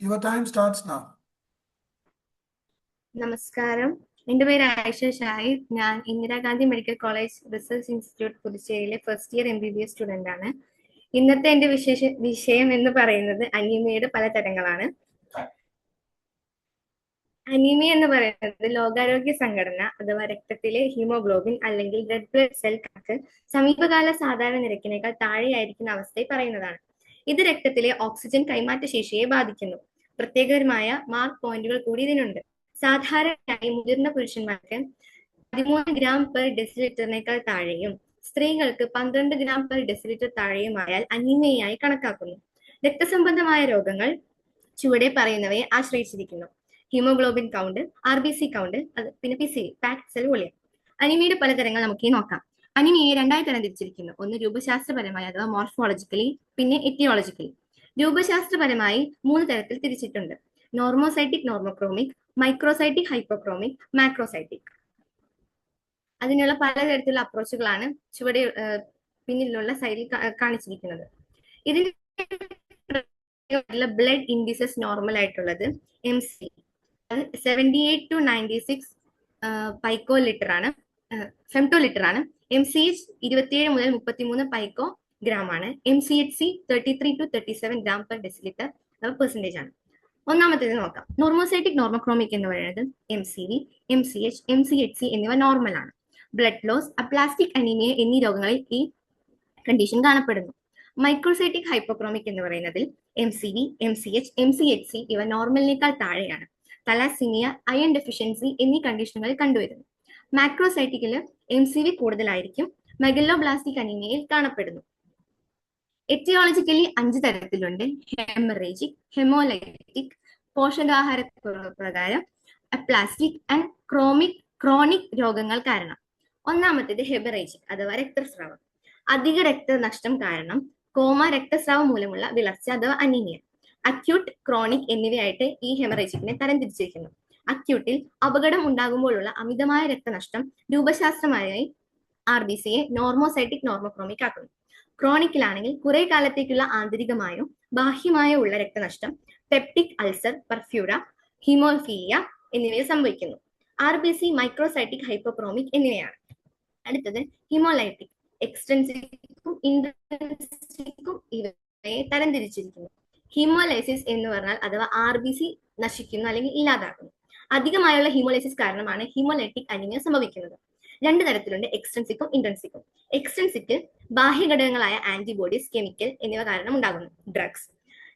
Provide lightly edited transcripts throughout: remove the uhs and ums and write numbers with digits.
Your time starts now. നമസ്കാരം. എൻ്റെ പേര് ആയിഷ ഷാഹിദ്. ഞാൻ Indira Gandhi medical college research institute പുതുച്ചേരിയിലെ first year MBBS student ആണ്. ഇന്നത്തെ എൻ്റെ വിഷയം എന്ന് പറയുന്നത് അനീമിയയുടെ പല തരങ്ങളാണ്. അനീമിയ എന്ന് പറയുന്നത് ലോകാരോഗ്യ സംഘടന അഥവാ രക്തത്തിലെ ഹീമോഗ്ലോബിൻ അല്ലെങ്കിൽ റെഡ് ബ്ലഡ് സെൽ കണക്ക് സമീപകാല സാധാരണ നിരക്കിനേക്കാൾ താഴെയായിരിക്കുന്ന അവസ്ഥയെ പറയുന്നതാണ്. ഇത് രക്തത്തിലെ ഓക്സിജൻ കൈമാറ്റ ശേഷിയെ ബാധിക്കുന്നു. പ്രത്യേകപരമായ മാർക്ക് പോയിന്റുകൾ കൂടി ഇതിനുണ്ട്. സാധാരണയായി മുതിർന്ന പുരുഷന്മാർക്ക് 13 ഗ്രാം പെർ ഡെസിലിറ്ററിനേക്കാൾ താഴെയും സ്ത്രീകൾക്ക് 12 ഗ്രാം പെർ ഡെസിലിറ്റർ താഴെയുമായാൽ അനീമിയയായി കണക്കാക്കുന്നു. രക്തസംബന്ധമായ രോഗങ്ങൾ ചുവടെ പറയുന്നവയെ ആശ്രയിച്ചിരിക്കുന്നു: ഹീമോഗ്ലോബിൻ കൗണ്ട്, RBC കൗണ്ട്, പിന്നെ PCV പാക്ട് സെൽ വോളിയം. അനീമിയയുടെ പലതരങ്ങൾ നമുക്ക് നോക്കാം. അനീമിയയെ രണ്ടായി തരംതിരിച്ചിരിക്കുന്നു. ഒന്ന് രൂപശാസ്ത്രപരമായി അഥവാ മോർഫോളജിക്കലി, പിന്നെ എറ്റിയോളജിക്കലി. രൂപശാസ്ത്രപരമായി 3 തരത്തിൽ തിരിച്ചിട്ടുണ്ട്: നോർമോസൈറ്റിക് നോർമോക്രോമിക്, മൈക്രോസൈറ്റിക് ഹൈപ്പോക്രോമിക്, മാക്രോസൈറ്റിക്. അതിനുള്ള പലതരത്തിലുള്ള അപ്രോച്ചുകളാണ് ചുവടെ പിന്നിലുള്ള സൈഡിൽ കാണിച്ചിരിക്കുന്നത്. ഇതിന് ബ്ലഡ് ഇൻഡിസസ് നോർമൽ ആയിട്ടുള്ളത് MC 78 to 96 പൈക്കോ ലിറ്റർ ആണ്, ഫെംറ്റോ ലിറ്റർ ആണ്. MCH 27 മുതൽ 33 പൈക്കോ ഗ്രാം ആണ്. MCHC 33 to 37 gram per decilitre percentage ആണ്. ഒന്നാമത്തേത് നോക്കാം. നോർമോസൈറ്റിക് നോർമോക്രോമിക് എന്ന് പറയുന്നത് MCV, MCH, MCHC എന്നിവ നോർമൽ ആണ്. ബ്ലഡ് ലോസ്, അപ്ലാസ്റ്റിക് അനീമിയ എന്നീ രോഗങ്ങളിൽ ഈ കണ്ടീഷൻ കാണപ്പെടുന്നു. മൈക്രോസൈറ്റിക് ഹൈപ്പോക്രോമിക് എന്ന് പറയുന്നതിൽ MCV, MCH, MCHC ഇവ നോർമലിനേക്കാൾ താഴെയാണ്. തലാസീമിയ, അയൺ ഡെഫിഷ്യൻസി എന്നീ കണ്ടീഷനുകളിൽ കണ്ടുവരുന്നു. മാക്രോസൈറ്റിക്കില് MCV കൂടുതലായിരിക്കും. മെഗലോബ്ലാസ്റ്റിക് അനീമിയയിൽ കാണപ്പെടുന്നു. എറ്റിയോളജിക്കലി 5 തരത്തിലുണ്ട്: ഹെമറേജിക്, ഹെമോലൈറ്റിക്, പോഷകാഹാരക്കുറവ് പ്രകാരം, അപ്ലാസ്റ്റിക് ആൻഡ് ക്രോണിക് രോഗങ്ങൾ കാരണം. ഒന്നാമത്തേത് ഹെമറേജിക് അഥവാ രക്തസ്രാവം. അധിക രക്തനഷ്ടം കാരണം, കോമ, രക്തസ്രാവം മൂലമുള്ള വിളർച്ച അഥവാ അനീമിയ. അക്യൂട്ട്, ക്രോണിക് എന്നിവയായിട്ട് ഈ ഹെമറേജിക്കിനെ തരംതിരിച്ചിരിക്കുന്നു. അക്യൂട്ടിൽ അപകടം ഉണ്ടാകുമ്പോഴുള്ള അമിതമായ രക്തനഷ്ടം രൂപശാസ്ത്രമായി RBCയെ നോർമോസൈറ്റിക് നോർമോക്രോമിക് ആക്കുന്നു. ക്രോണിക്കിലാണെങ്കിൽ കുറെ കാലത്തേക്കുള്ള ആന്തരികമായോ ബാഹ്യമായോ ഉള്ള രക്തനഷ്ടം, പെപ്റ്റിക് അൾസർ, പെർഫ്യൂര, ഹീമോഫീലിയ എന്നിവയെ സംഭവിക്കുന്നു. RBC മൈക്രോസൈറ്റിക് ഹൈപ്പോക്രോമിക് എന്നിവയാണ്. അടുത്തത് ഹീമോലൈറ്റിക്. എക്സ്റ്റൻസിക്കും ഇൻട്രൻസിക്കും ഇവയെ തരംതിരിച്ചിരിക്കുന്നു. ഹീമോലൈസിസ് എന്ന് പറഞ്ഞാൽ അഥവാ RBC നശിക്കുന്നു അല്ലെങ്കിൽ ഇല്ലാതാക്കുന്നു. അധികമായുള്ള ഹീമോലൈസിസ് കാരണമാണ് ഹീമോലൈറ്റിക് അനീമിയ സംഭവിക്കുന്നത്. 2 തരത്തിലുണ്ട്: എക്സ്റ്റൻസിക്കും ഇൻട്രൻസിക്കും. എക്സ്റ്റൻസിക്ക് ബാഹ്യഘടകങ്ങളായ ആന്റിബോഡീസ്, കെമിക്കൽ എന്നിവ കാരണം ഉണ്ടാകുന്നു. ഡ്രഗ്സ്.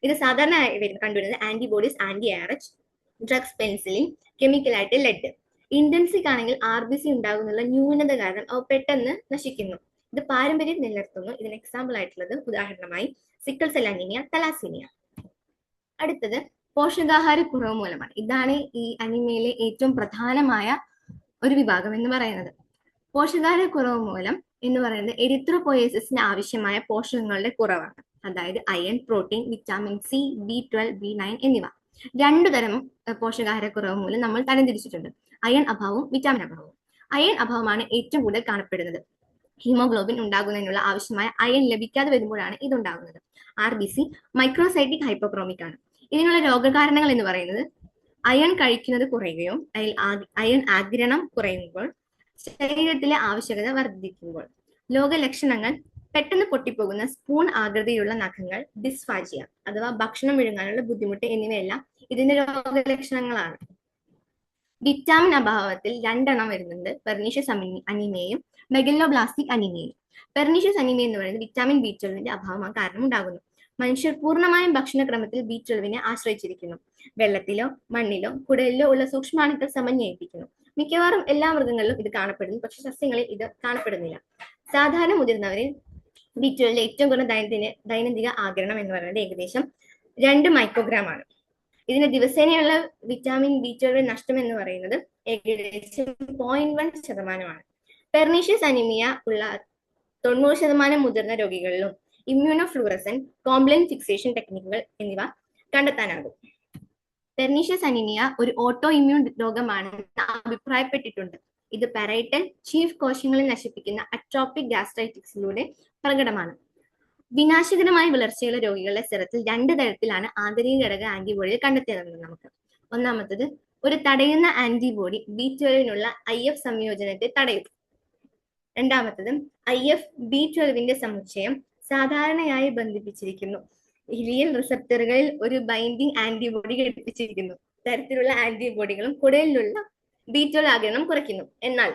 ഇത് സാധാരണയായി കണ്ടുവരുന്നത് ആന്റിബോഡീസ്, ആന്റി-RH, ഡ്രഗ്സ്, പെൻസിലിൻ, കെമിക്കലായിട്ട് ലെഡ്. ഇൻറ്റൻസിക് ആണെങ്കിൽ RBC ഉണ്ടാകുന്നുള്ള ന്യൂനത കാരണം അവ പെട്ടെന്ന് നശിക്കുന്നു. ഇത് പാരമ്പര്യം നിലനിർത്തുന്നു. ഇതിന് എക്സാമ്പിൾ ആയിട്ടുള്ളത് ഉദാഹരണമായി സിക്കിൾ സെൽ അനീമിയ, തലാസീമിയ. അടുത്തത് പോഷകാഹാരക്കുറവ് മൂലമാണ്. ഇതാണ് ഈ അനീമിയയിലെ ഏറ്റവും പ്രധാനമായ ഒരു വിഭാഗം എന്ന് പറയുന്നത്. പോഷകാഹാരക്കുറവ് മൂലം എന്ന് പറയുന്നത് എരിത്രോപോയസിന് ആവശ്യമായ പോഷകങ്ങളുടെ കുറവാണ്. അതായത് iron, protein, vitamin C, B12, B9 എന്നിവ. 2 തരം പോഷകാഹാരക്കുറവ് മൂലം നമ്മൾ തരംതിരിച്ചിട്ടുണ്ട്: അയൺ അഭാവവും വിറ്റാമിൻ അഭാവവും. അയൺ അഭാവമാണ് ഏറ്റവും കൂടുതൽ കാണപ്പെടുന്നത്. ഹീമോഗ്ലോബിൻ ഉണ്ടാകുന്നതിനുള്ള ആവശ്യമായ അയൺ ലഭിക്കാതെ വരുമ്പോഴാണ് ഇതുണ്ടാകുന്നത്. RBC മൈക്രോസൈറ്റിക് ഹൈപ്പോക്രോമിക് ആണ്. ഇതിനുള്ള രോഗകാരണങ്ങൾ എന്ന് പറയുന്നത് അയൺ കഴിക്കുന്നത് കുറയുകയോ അയൺ ആഗിരണം കുറയുമ്പോൾ, ശരീരത്തിലെ ആവശ്യകത വർദ്ധിക്കുമ്പോൾ. രോഗലക്ഷണങ്ങൾ: പെട്ടെന്ന് പൊട്ടിപ്പോകുന്ന സ്പൂൺ ആകൃതിയിലുള്ള നഖങ്ങൾ, ഡിസ്ഫാജിയ അഥവാ ഭക്ഷണം വിഴുങ്ങാനുള്ള ബുദ്ധിമുട്ട് എന്നിവയെല്ലാം ഇതിന്റെ രോഗലക്ഷണങ്ങളാണ്. വിറ്റാമിൻ അഭാവത്തിൽ 2 എണ്ണം വരുന്നുണ്ട്: പെർനീഷ്യസ് അനീമിയയും മെഗലോബ്ലാസ്റ്റിക് അനീമിയയും. പെർനീഷ്യസ് അനീമിയ എന്ന് പറയുന്നത് വിറ്റാമിൻ B12 അഭാവം കാരണം ഉണ്ടാകുന്നു. മനുഷ്യർ പൂർണ്ണമായും ഭക്ഷണക്രമത്തിൽ B12 ആശ്രയിച്ചിരിക്കുന്നു. വെള്ളത്തിലോ മണ്ണിലോ കുടലിലോ ഉള്ള സൂക്ഷ്മാണുക്കൾ സമന്വയിപ്പിക്കുന്നു. മിക്കവാറും എല്ലാ മൃഗങ്ങളിലും ഇത് കാണപ്പെടുന്നു, പക്ഷെ സസ്യങ്ങളിൽ ഇത് കാണപ്പെടുന്നില്ല. സാധാരണ മുതിർന്നവരിൽ B12 ഏറ്റവും കുറഞ്ഞ ദൈനംദിന ആഗിരണം എന്ന് പറയുന്നത് ഏകദേശം 2 മൈക്രോഗ്രാം ആണ്. ഇതിന് ദിവസേനയുള്ള വിറ്റാമിൻ B12 നഷ്ടം എന്ന് പറയുന്നത് ഏകദേശം 0.1%. പെർനീഷ്യസ് അനീമിയ ഉള്ള 90% മുതിർന്ന രോഗികളിലും ഇമ്മ്യൂണോഫ്ലൂറസൻ, കോംപ്ലന്റ് ഫിക്സേഷൻ ടെക്നിക്കുകൾ എന്നിവ കണ്ടെത്താനാകും. പെർനീഷ്യസ് അനീമിയ ഒരു ഓട്ടോ ഇമ്മ്യൂൺ രോഗമാണെന്ന് അഭിപ്രായപ്പെട്ടിട്ടുണ്ട്. ഇത് പെരൈറ്റൽ ചീഫ് കോശങ്ങളെ നശിപ്പിക്കുന്ന അട്രോപിക് ഗാസ്ട്രൈറ്റിക്സിലൂടെ പ്രകടമാണ്. വിനാശകരമായ വിളർച്ചയുള്ള രോഗികളുടെ സെറത്തിൽ 2 തരത്തിലാണ് ആന്തരിക ഘടക ആന്റിബോഡികൾ കണ്ടെത്തിയതെന്ന് നമുക്ക്. ഒന്നാമത്തത്, ഒരു തടയുന്ന ആന്റിബോഡി B12നുള്ള IF സംയോജനത്തെ തടയും. രണ്ടാമത്തത്, IF B12ന്റെ സമുച്ചയം സാധാരണയായി ബന്ധിപ്പിച്ചിരിക്കുന്നു. ഇലിയൽ റിസപ്റ്ററുകളിൽ ഒരു ബൈൻഡിംഗ് ആന്റിബോഡി ഘടിപ്പിച്ചിരിക്കുന്നു. തരത്തിലുള്ള ആന്റിബോഡികളും കുടലിലുള്ള B12 ആഗിരണം കുറയ്ക്കുന്നു. എന്നാൽ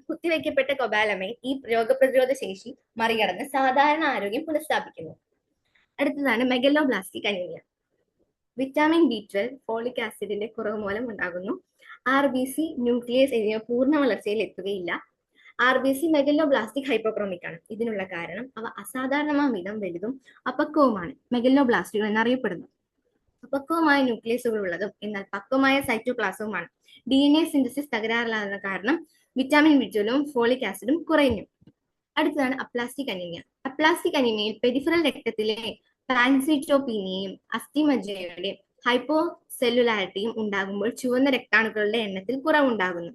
കുത്തിവയ്ക്കപ്പെട്ട കൊബാലമൈൻ ഈ രോഗപ്രതിരോധ ശേഷി മറികടന്ന് സാധാരണ ആരോഗ്യം പുനഃസ്ഥാപിക്കുന്നു. അടുത്തതാണ് megaloblastic anaemia. Vitamin B12, folic ആസിഡിന്റെ കുറവ് മൂലം ഉണ്ടാകുന്നു. RBC, ന്യൂക്ലിയസ് എന്നിവ പൂർണ്ണ വളർച്ചയിൽ എത്തുകയില്ല. RBC മെഗലോബ്ലാസ്റ്റിക് ഹൈപ്പോക്രോമിക് ആണ്. ഇതിനുള്ള കാരണം അവ അസാധാരണമായ വിധം വലുതും അപക്വവുമാണ് മെഗലോബ്ലാസ്റ്റുകൾ എന്നറിയപ്പെടുന്നു. അപക്വമായ ന്യൂക്ലിയസുകൾ ഉള്ളതും എന്നാൽ പക്വമായ സൈറ്റോപ്ലാസവുമാണ്. DNA സിന്തസിസ് തകരാറിലാകുന്ന കാരണം വിറ്റാമിൻ B12ഉം ഫോളിക് ആസിഡും കുറയുന്നു. അടുത്തതാണ് അപ്ലാസ്റ്റിക് അനീമിയ. അപ്ലാസ്റ്റിക് അനീമിയയിൽ പെരിഫറൽ രക്തത്തിലെ പാൻസിറ്റോപീനിയയും അസ്ഥിമജ്ജയുടെ ഹൈപ്പോസെല്ലുലാരിറ്റിയും ഉണ്ടാകുമ്പോൾ ചുവന്ന രക്താണുക്കളുടെ എണ്ണത്തിൽ കുറവുണ്ടാകുന്നു.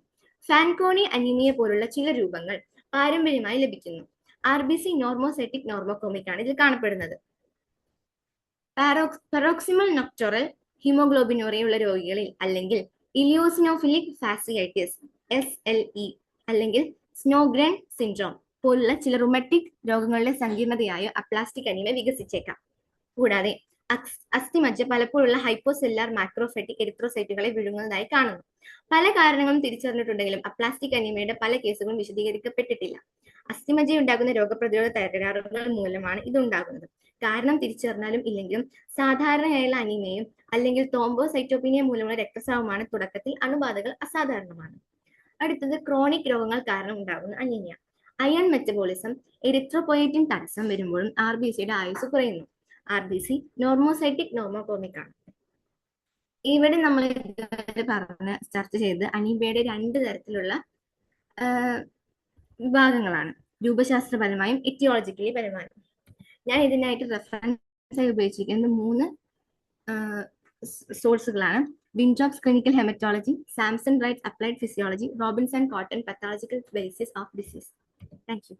ഫാൻകോണി അനീമിയ പോലുള്ള ചില രൂപങ്ങൾ പാരമ്പര്യമായി ലഭിക്കുന്നു. RBC നോർമോസൈറ്റിക് നോർമോകോമിക് ആണ് ഇതിൽ കാണപ്പെടുന്നത്. പരോക്സിമൽ നൊക്ടോറൽ ഹീമോഗ്ലോബിനൂറിയ ഉള്ള രോഗികളിൽ അല്ലെങ്കിൽ ഇലിയോസിനോഫിലിക് ഫാസിയൈറ്റിസ് SLE അല്ലെങ്കിൽ സ്നോഗ്രെൻ സിൻഡ്രോം പോലുള്ള ചില റുമറ്റിക് രോഗങ്ങളുടെ സങ്കീർണതയായോ അപ്ലാസ്റ്റിക് അനീമിയ വികസിച്ചേക്കാം. കൂടാതെ അസ്ഥിമജ്ജ പലപ്പോഴുള്ള ഹൈപ്പോസെല്ലാർ മാക്രോഫൈറ്റിക് എരിത്രോസൈറ്റുകളെ വിഴുങ്ങുന്നതായി കാണുന്നു. പല കാരണങ്ങളും തിരിച്ചറിഞ്ഞിട്ടുണ്ടെങ്കിലും അപ്ലാസ്റ്റിക് അനീമിയയുടെ പല കേസുകളും വിശദീകരിക്കപ്പെട്ടിട്ടില്ല. അസ്ഥിമജ്ജയുണ്ടാകുന്ന രോഗപ്രതിരോധ തകരാറുകൾ മൂലമാണ് ഇതുണ്ടാകുന്നത്. കാരണം തിരിച്ചറിഞ്ഞാലും ഇല്ലെങ്കിലും സാധാരണയായുള്ള അനീമിയയും അല്ലെങ്കിൽ തോംബോസൈറ്റോപീനിയ മൂലമുള്ള രക്തസ്രാവമാണ്. തുടക്കത്തിൽ അണുബാധകൾ അസാധാരണമാണ്. അടുത്തത്, ക്രോണിക് രോഗങ്ങൾ കാരണം ഉണ്ടാകുന്ന അനീമിയ. അയൺ മെറ്റബോളിസം, എരിത്രോപോയറ്റിൻ തടസ്സം വരുമ്പോഴും RBCയുടെ ആയുസ് കുറയുന്നു. RBC നോർമോസൈറ്റിക് നോർമോകോമിക് ആണ്. ഇവിടെ നമ്മൾ ചർച്ച ചെയ്ത് അനീമിയയുടെ 2 തരത്തിലുള്ള വിഭാഗങ്ങളാണ്, രൂപശാസ്ത്രപരമായും എറ്റിയോളജിക്കലി പരമായും. ഞാൻ ഇതിനായിട്ട് റെഫറൻസ് ആയി ഉപയോഗിച്ചിരിക്കുന്നത് 3 സോഴ്സുകളാണ്. Wintrops Clinical Hematology, Samson Wright Applied Physiology, Robinson Cotton Pathological Basis of Disease. Thank you.